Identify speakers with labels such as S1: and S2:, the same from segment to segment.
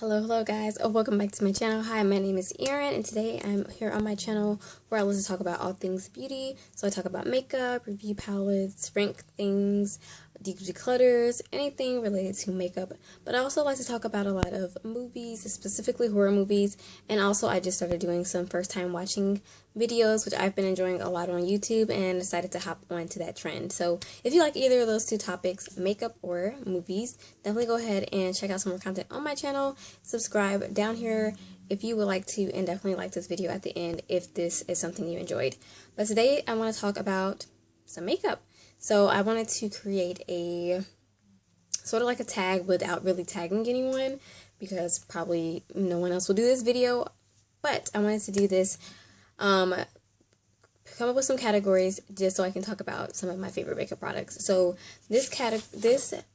S1: Hello guys, welcome back to my channel. Hi, my name is Erin, and today I'm here on my channel where I love to talk about all things beauty. So I talk about makeup, review palettes, rank things, declutters, anything related to makeup. But I also like to talk about a lot of movies, specifically horror movies, and also I just started doing some first time watching videos, which I've been enjoying a lot on YouTube, and decided to hop onto that trend. So if you like either of those two topics, makeup or movies, definitely go ahead and check out some more content on my channel. Subscribe down here if you would like to, and definitely like this video at the end if this is something you enjoyed. But today I want to talk about some makeup. So I wanted to create a sort of like a tag without really tagging anyone, because probably no one else will do this video, but I wanted to do this, come up with some categories just so I can talk about some of my favorite makeup products. So this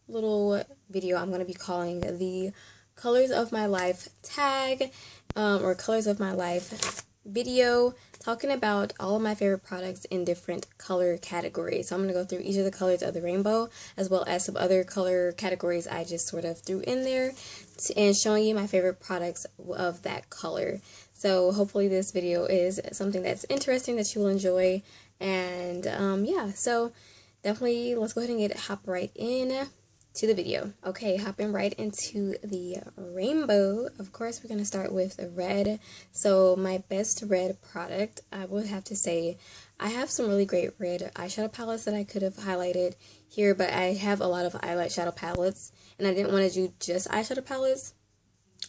S1: little video I'm going to be calling the Colors of My Life tag, or Colors of My Life video, talking about all of my favorite products in different color categories. So I'm going to go through each of the colors of the rainbow, as well as some other color categories I just sort of threw in there, and showing you my favorite products of that color. So hopefully this video is something that's interesting, that you will enjoy. And yeah, so definitely let's go ahead and hop right in to the video. Okay, hopping right into the rainbow. Of course, we're going to start with red. So my best red product, I would have to say, I have some really great red eyeshadow palettes that I could have highlighted here, but I have a lot of eyeshadow palettes, and I didn't want to do just eyeshadow palettes.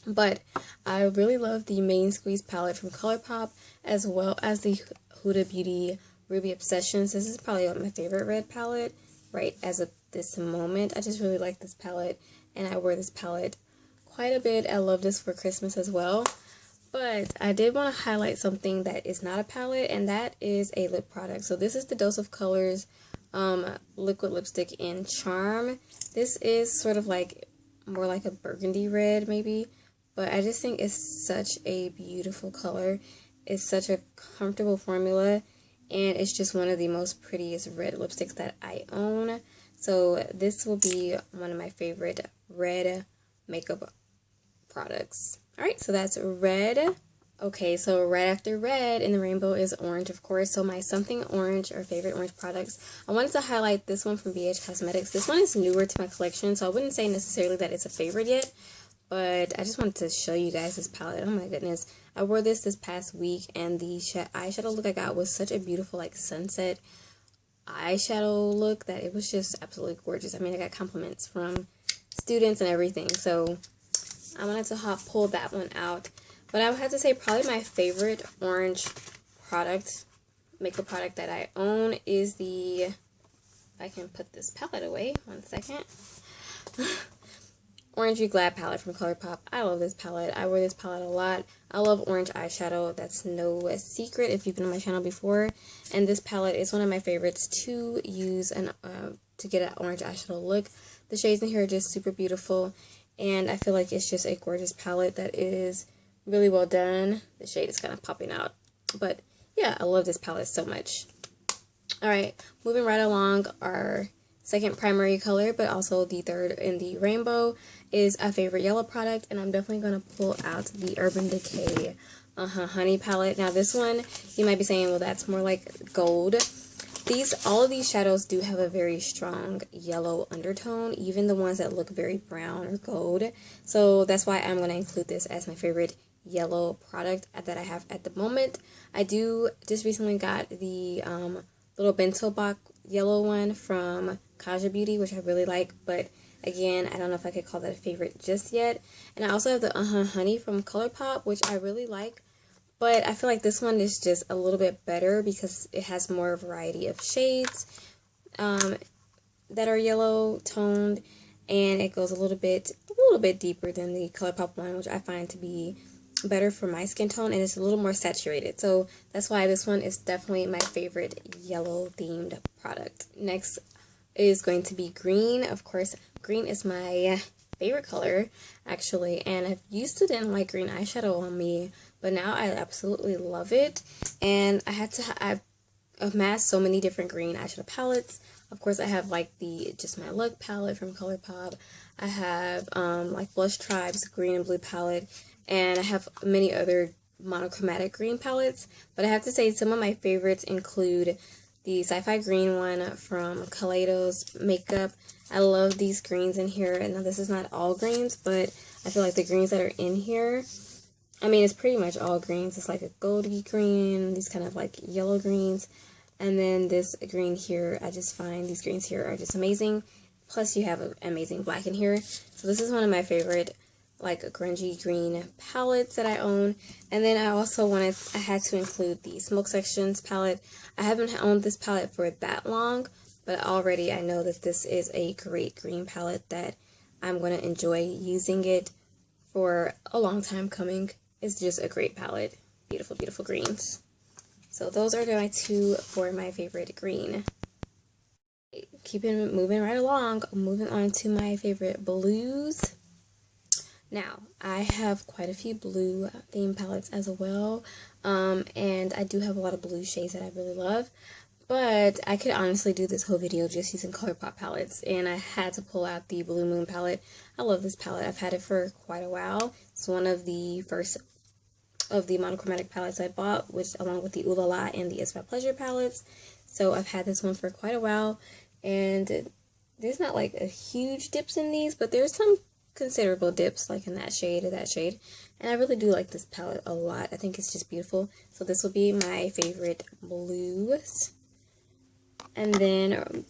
S1: But I really love the Main Squeeze palette from ColourPop, as well as the Huda Beauty Ruby Obsessions. This is probably my favorite red palette right as of this moment. I just really like this palette, and I wear this palette quite a bit. I love this for Christmas as well. But I did want to highlight something that is not a palette, and that is a lip product. So this is the Dose of Colors liquid lipstick in Charm. This is sort of like more like a burgundy red maybe, but I just think it's such a beautiful color. It's such a comfortable formula, and it's just one of the most prettiest red lipsticks that I own. So this will be one of my favorite red makeup products. Alright, so that's red. Okay, so right after red in the rainbow is orange, of course. So my something orange or favorite orange products, I wanted to highlight this one from BH Cosmetics. This one is newer to my collection, so I wouldn't say necessarily that it's a favorite yet, but I just wanted to show you guys this palette. Oh my goodness. I wore this past week, and the eyeshadow look I got was such a beautiful like sunset eyeshadow look that it was just absolutely gorgeous. I mean, I got compliments from students and everything, so I wanted to pull that one out. But I would have to say probably my favorite orange product, makeup product that I own is the, if I can put this palette away, one second. Orangey Glad palette from ColourPop. I love this palette. I wear this palette a lot. I love orange eyeshadow. That's no secret if you've been on my channel before. And this palette is one of my favorites to use and to get an orange eyeshadow look. The shades in here are just super beautiful, and I feel like it's just a gorgeous palette that is really well done. The shade is kind of popping out, but yeah, I love this palette so much. Alright, moving right along, our second primary color, but also the third in the rainbow, is a favorite yellow product, and I'm definitely going to pull out the Urban Decay Honey palette. Now this one, you might be saying, well, that's more like gold. All of these shadows do have a very strong yellow undertone, even the ones that look very brown or gold. So that's why I'm going to include this as my favorite yellow product that I have at the moment. I just recently got the little bento box yellow one from Kaja Beauty, which I really like, but again, I don't know if I could call that a favorite just yet. And I also have the Honey from ColourPop, which I really like, but I feel like this one is just a little bit better because it has more variety of shades that are yellow toned, and it goes a little bit deeper than the ColourPop one, which I find to be better for my skin tone, and it's a little more saturated. So that's why this one is definitely my favorite yellow themed product. Next is going to be green. Of course, green is my favorite color actually, and I used to didn't like green eyeshadow on me, but now I absolutely love it. And I've amassed so many different green eyeshadow palettes Of course, I have like the Just My Look palette from ColourPop. I have like Blush Tribe's green and blue palette, and I have many other monochromatic green palettes. But I have to say some of my favorites include the Sci-Fi green one from Kaleidos Makeup. I love these greens in here, and this is not all greens, but I feel like the greens that are in here, I mean, it's pretty much all greens. It's like a goldy green, these kind of like yellow greens, and then this green here, I just find these greens here are just amazing. Plus you have an amazing black in here. So this is one of my favorite like grungy green palettes that I own. And then I also I had to include the Smoke Sections palette. I haven't owned this palette for that long, but already I know that this is a great green palette that I'm going to enjoy using it for a long time coming. It's just a great palette. Beautiful, beautiful greens. So those are my two for my favorite green. Keeping moving right along, moving on to my favorite blues. Now, I have quite a few blue theme palettes as well, and I do have a lot of blue shades that I really love, but I could honestly do this whole video just using ColourPop palettes, and I had to pull out the Blue Moon palette. I love this palette. I've had it for quite a while. It's one of the first of the monochromatic palettes I bought, which along with the Ooh La La and the It's My Pleasure palettes. So I've had this one for quite a while, and there's not like a huge dips in these, but there's some considerable dips like in that shade or that shade, and I really do like this palette a lot. I think it's just beautiful. So this will be my favorite blues. And then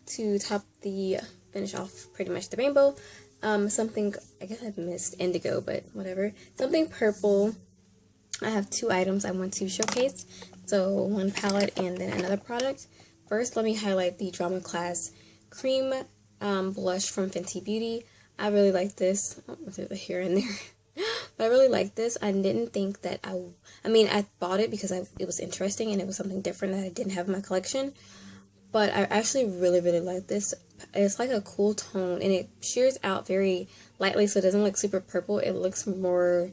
S1: to finish off pretty much the rainbow, something, I guess I missed indigo, but whatever, something purple. I have two items I want to showcase, so one palette and then another product. First, let me highlight the Drama Class Cream blush from Fenty Beauty. I really like this. Oh, there's a hair in there. But I really like this. I didn't think that I mean, I bought it because it was interesting and it was something different that I didn't have in my collection. But I actually really, really like this. It's like a cool tone, and it shears out very lightly, so it doesn't look super purple. It looks more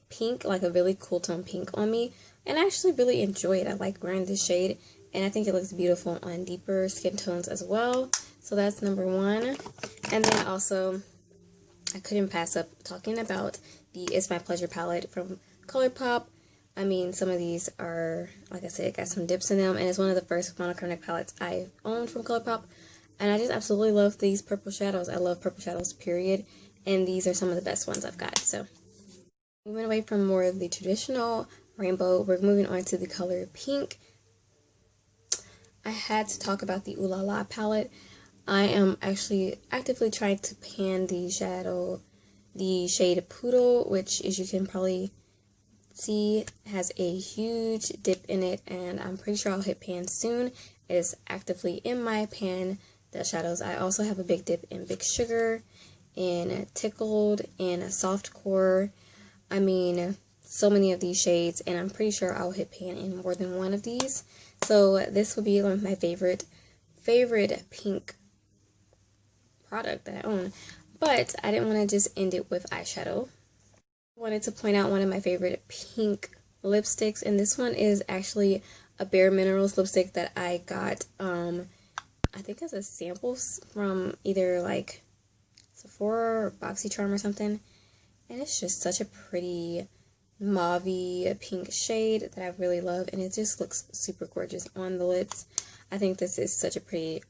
S1: pink, like a really cool tone pink on me. And I actually really enjoy it. I like wearing this shade, and I think it looks beautiful on deeper skin tones as well. So that's number one. And then also, I couldn't pass up talking about the It's My Pleasure palette from ColourPop. I mean, some of these are, like I said, got some dips in them, and it's one of the first monochromatic palettes I owned from ColourPop, and I just absolutely love these purple shadows. I love purple shadows, period, and these are some of the best ones I've got. So, moving away from more of the traditional rainbow, we're moving on to the color pink. I had to talk about the Ooh La La palette. I am actually actively trying to pan the shade Poodle, which, as you can probably see, has a huge dip in it, and I'm pretty sure I'll hit pan soon. It is actively in my pan, the shadows. I also have a big dip in Big Sugar, in Tickled, in Soft Core. I mean, so many of these shades, and I'm pretty sure I'll hit pan in more than one of these. So this will be one of my favorite pink product that I own. But I didn't want to just end it with eyeshadow. I wanted to point out one of my favorite pink lipsticks, and this one is actually a Bare Minerals lipstick that I got, I think as a sample from either like Sephora or BoxyCharm or something, and it's just such a pretty mauvey pink shade that I really love, and it just looks super gorgeous on the lips. I think this is such a pretty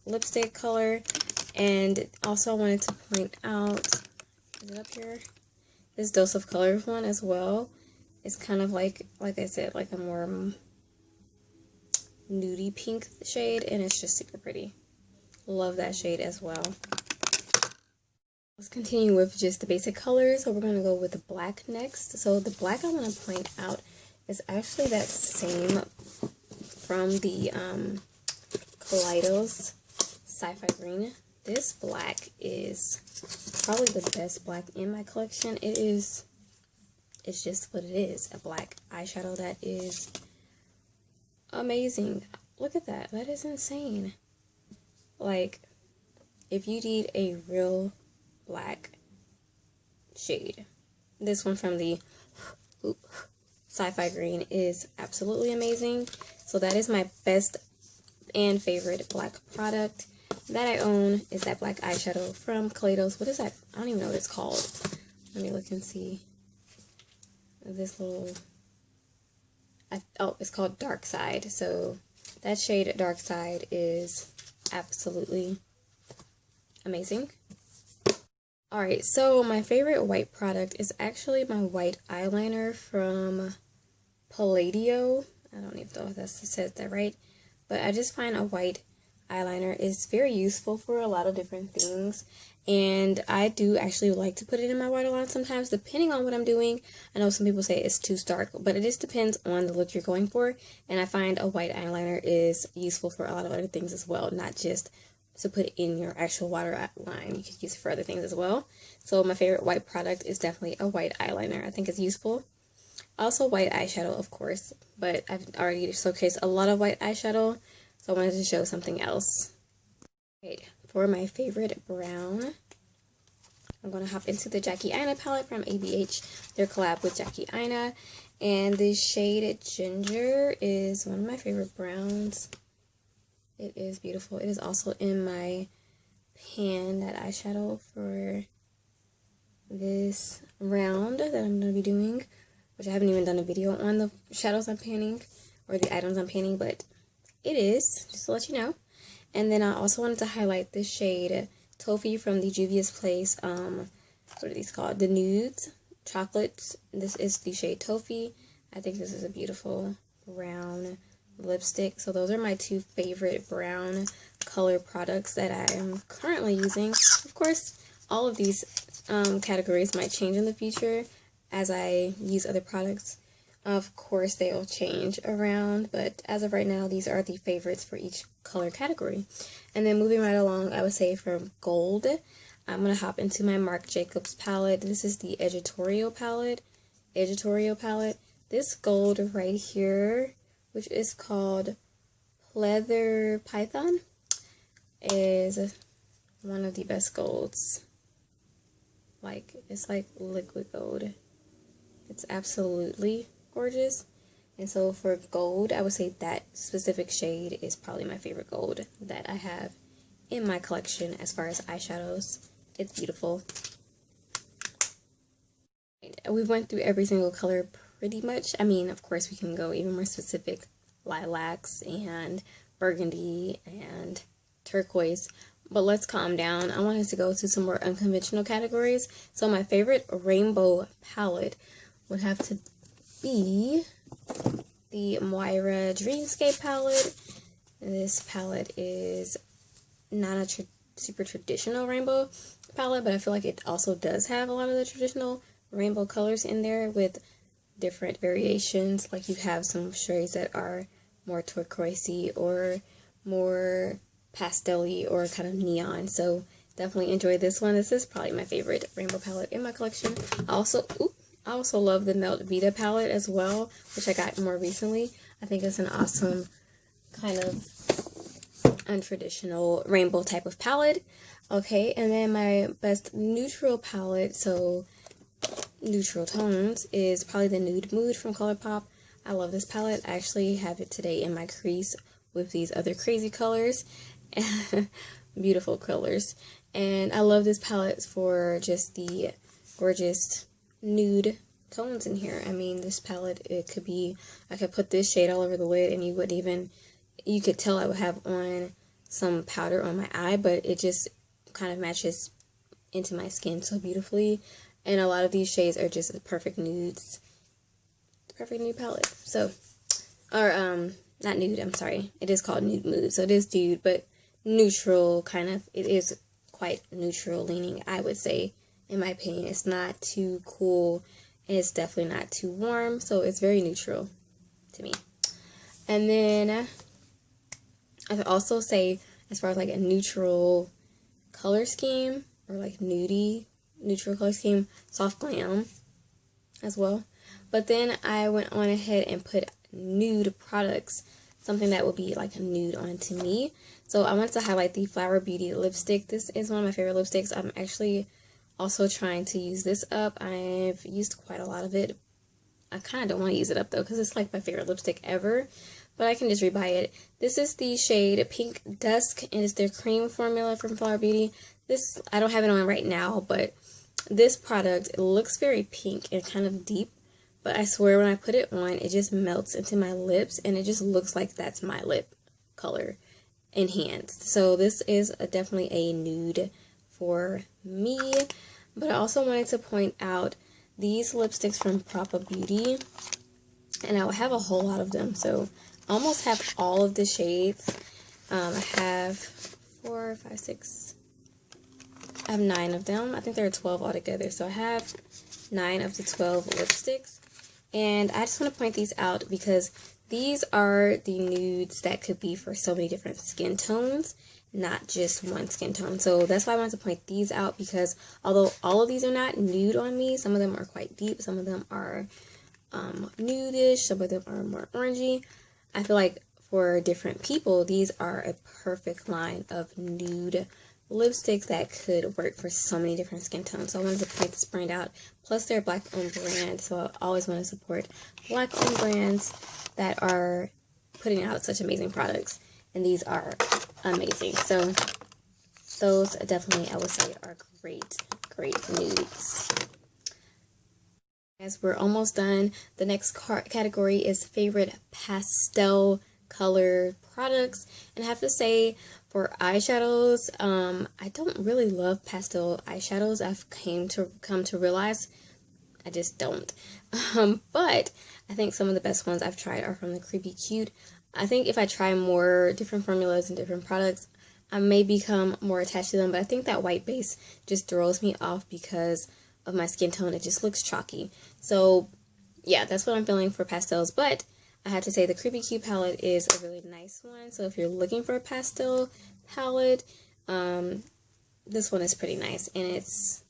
S1: lipstick color. And also I wanted to point out, is it up here? This Dose of Color one as well. It's kind of like I said, like a more nudie pink shade, and it's just super pretty. Love that shade as well. Let's continue with just the basic colors. So we're going to go with the black next. So the black I want to point out is actually that same from the Kaleidos Sci-Fi Green. This black is probably the best black in my collection. It's just what it is. A black eyeshadow that is amazing. Look at that. That is insane. Like, if you need a real black shade, this one from the Sci-Fi Green is absolutely amazing. So that is my best and favorite black product that I own is that black eyeshadow from Kaleidos. What is that? I don't even know what it's called. Let me look and see. This little... oh, it's called Dark Side. So that shade Dark Side is absolutely amazing. Alright, so my favorite white product is actually my white eyeliner from Palladio. I don't even know if that says that right, but I just find a white eyeliner is very useful for a lot of different things, and I do actually like to put it in my waterline sometimes, depending on what I'm doing. I know some people say it's too stark, but it just depends on the look you're going for, and I find a white eyeliner is useful for a lot of other things as well, not just to put in your actual waterline. You could use it for other things as well. So my favorite white product is definitely a white eyeliner. I think it's useful. Also white eyeshadow, of course, but I've already showcased a lot of white eyeshadow, so I wanted to show something else. Okay, for my favorite brown, I'm going to hop into the Jackie Aina palette from ABH, their collab with Jackie Aina, and the shade Ginger is one of my favorite browns. It is beautiful. It is also in my pan, that eyeshadow for this round that I'm going to be doing, which I haven't even done a video on the shadows I'm panning, or the items I'm panning, but it is, just to let you know. And then I also wanted to highlight this shade Toffee from the Juvia's Place, what are these called? The Nudes Chocolates. This is the shade Toffee. I think this is a beautiful brown lipstick. So those are my two favorite brown color products that I am currently using. Of course, all of these categories might change in the future as I use other products. Of course, they will change around, but as of right now, these are the favorites for each color category. And then moving right along, I would say from gold, I'm going to hop into my Marc Jacobs palette. This is the Editorial palette. This gold right here, which is called Pleather Python, is one of the best golds. Like, it's like liquid gold. It's absolutely gorgeous. And so for gold, I would say that specific shade is probably my favorite gold that I have in my collection as far as eyeshadows. It's beautiful. We went through every single color pretty much. I mean, of course, we can go even more specific. Lilacs and burgundy and turquoise. But let's calm down. I wanted to go to some more unconventional categories. So my favorite rainbow palette would have to be the Moira Dreamscape palette. This palette is not a super traditional rainbow palette, but I feel like it also does have a lot of the traditional rainbow colors in there with different variations. Like you have some shades that are more turquoisey or more pastel-y or kind of neon. So definitely enjoy this one. This is probably my favorite rainbow palette in my collection. I also love the Melt Vita palette as well, which I got more recently. I think it's an awesome kind of untraditional rainbow type of palette. Okay, and then my best neutral palette, so neutral tones, is probably the Nude Mood from ColourPop. I love this palette. I actually have it today in my crease with these other crazy colors. Beautiful colors. And I love this palette for just the gorgeous nude tones in here. I mean, this palette, it could be, I could put this shade all over the lid and you wouldn't even, you could tell I would have on some powder on my eye, but it just kind of matches into my skin so beautifully. And a lot of these shades are just perfect nudes. Perfect nude palette. So, or, not nude, I'm sorry. It is called Nude Mood. So it is nude, but neutral kind of. It is quite neutral leaning, I would say, in my opinion. It's not too cool, and it's definitely not too warm. So it's very neutral to me. And then I could also say, as far as like a neutral color scheme, or like nudie, neutral color scheme, Soft Glam as well. But then I went on ahead and put nude products, something that would be like a nude onto me. So I wanted to highlight the Flower Beauty lipstick. This is one of my favorite lipsticks. I'm actually also trying to use this up. I've used quite a lot of it. I kind of don't want to use it up though, because it's like my favorite lipstick ever. but I can just rebuy it. This is the shade Pink Dusk, and it's their cream formula from Flower Beauty. This, I don't have it on right now, but this product, it looks very pink and kind of deep, but I swear when I put it on, it just melts into my lips, and it just looks like that's my lip color enhanced. So this is definitely a nude for me. But I also wanted to point out these lipsticks from Propa Beauty, and I have a whole lot of them, so I almost have all of the shades. I have 4, 5, 6, I have 9 of them. I think there are 12 altogether, so I have 9 of the 12 lipsticks, and I just want to point these out because these are the nudes that could be for so many different skin tones, not just one skin tone. So that's why I wanted to point these out, because although all of these are not nude on me, some of them are quite deep, some of them are nudish, some of them are more orangey. I feel like for different people, these are a perfect line of nude lipsticks that could work for so many different skin tones. So I wanted to point this brand out. Plus they're a black owned brand, so I always want to support black owned brands that are putting out such amazing products, and these are amazing. So those definitely, I would say, are great nudes. As we're almost done, the next category is favorite pastel color products, and I have to say, for eyeshadows, I don't really love pastel eyeshadows. I've come to realize I just don't. But I think some of the best ones I've tried are from the Creepy Cute. I think if I try more different formulas and different products, I may become more attached to them, but I think that white base just throws me off because of my skin tone. It just looks chalky. So yeah, that's what I'm feeling for pastels, but I have to say the Creepy Cute palette is a really nice one. So if you're looking for a pastel palette, this one is pretty nice, and it's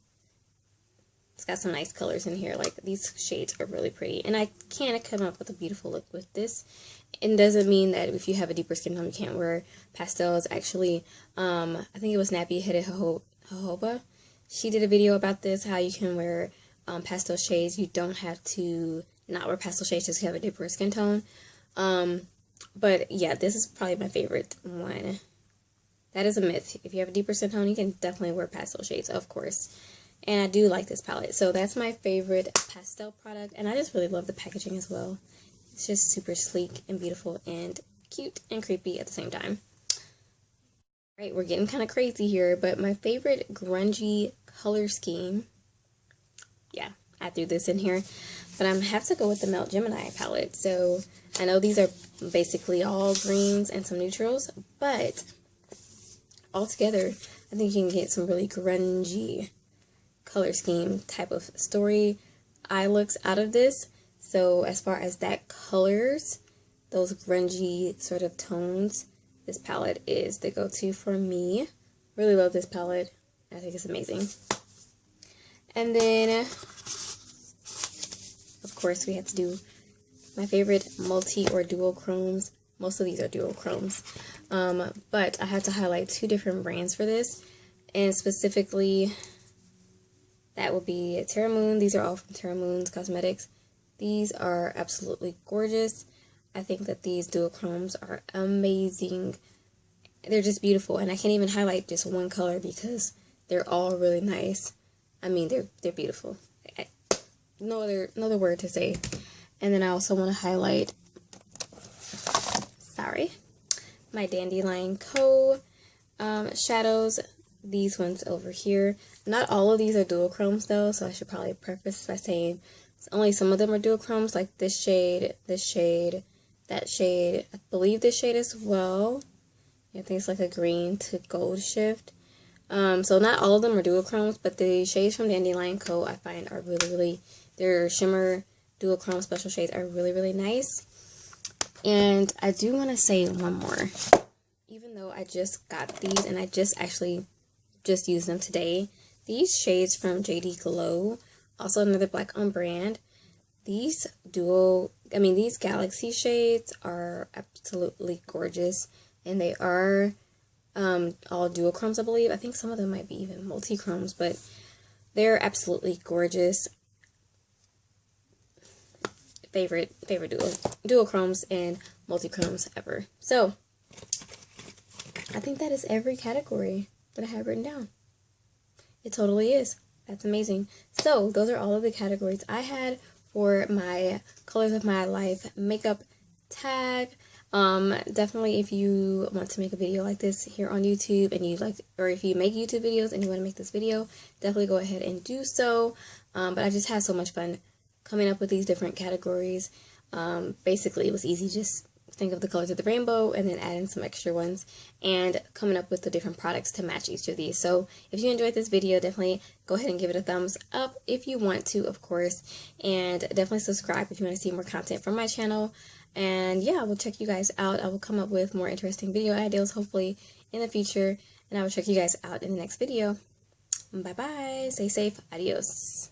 S1: got some nice colors in here. Like, these shades are really pretty, and I can come up with a beautiful look with this. It doesn't mean that if you have a deeper skin tone you can't wear pastels. Actually, I think it was Nappy Headed Jojoba. She did a video about this, how you can wear pastel shades. You don't have to not wear pastel shades just to have a deeper skin tone. But yeah, this is probably my favorite one. That is a myth. If you have a deeper skin tone, you can definitely wear pastel shades, of course. And I do like this palette. So that's my favorite pastel product. And I just really love the packaging as well. It's just super sleek and beautiful and cute and creepy at the same time. Alright, we're getting kind of crazy here. But my favorite grungy color scheme. Yeah, I threw this in here. But I have to go with the Melt Gemini palette. So I know these are basically all greens and some neutrals. But altogether, I think you can get some really grungy color scheme type of story eye looks out of this. So as far as that colors, those grungy sort of tones, this palette is the go-to for me. Really love this palette. I think it's amazing. And then of course we have to do my favorite multi or dual chromes. Most of these are dual chromes, but I have to highlight 2 different brands for this, and specifically that will be Terra Moon. These are all from Terra Moon's Cosmetics. These are absolutely gorgeous. I think that these duochromes are amazing. They're just beautiful, and I can't even highlight just one color because they're all really nice. I mean, they're beautiful. No other word to say. And then I also want to highlight, my Dandelion Co. shadows. These ones over here. Not all of these are duochromes though, so I should probably preface by saying only some of them are duochromes, like this shade, that shade, I believe this shade as well. I think it's like a green to gold shift. So not all of them are duochromes, but the shades from Dandelion Co. I find are really, their shimmer duochrome special shades are really nice. And I do want to say one more. Even though I just got these and I just used them today, these shades from JD Glow, also another black owned brand, these Galaxy shades are absolutely gorgeous, and they are all duochromes, I believe. I think some of them might be even multi-chromes, but they're absolutely gorgeous. Favorite duochromes and multi-chromes ever. So I think that is every category that I have written down. It totally is. That's amazing. So those are all of the categories I had for my Colors of My Life makeup tag. Definitely if you want to make a video like this here on YouTube and you like, or if you make YouTube videos and you want to make this video, definitely go ahead and do so. But I just had so much fun coming up with these different categories. Basically it was easy, just think of the colors of the rainbow and then add in some extra ones and coming up with the different products to match each of these. So if you enjoyed this video, definitely go ahead and give it a thumbs up if you want to, of course, and definitely subscribe if you want to see more content from my channel. And yeah, I will check you guys out. I will come up with more interesting video ideas hopefully in the future, and I will check you guys out in the next video. Bye bye, stay safe, adios.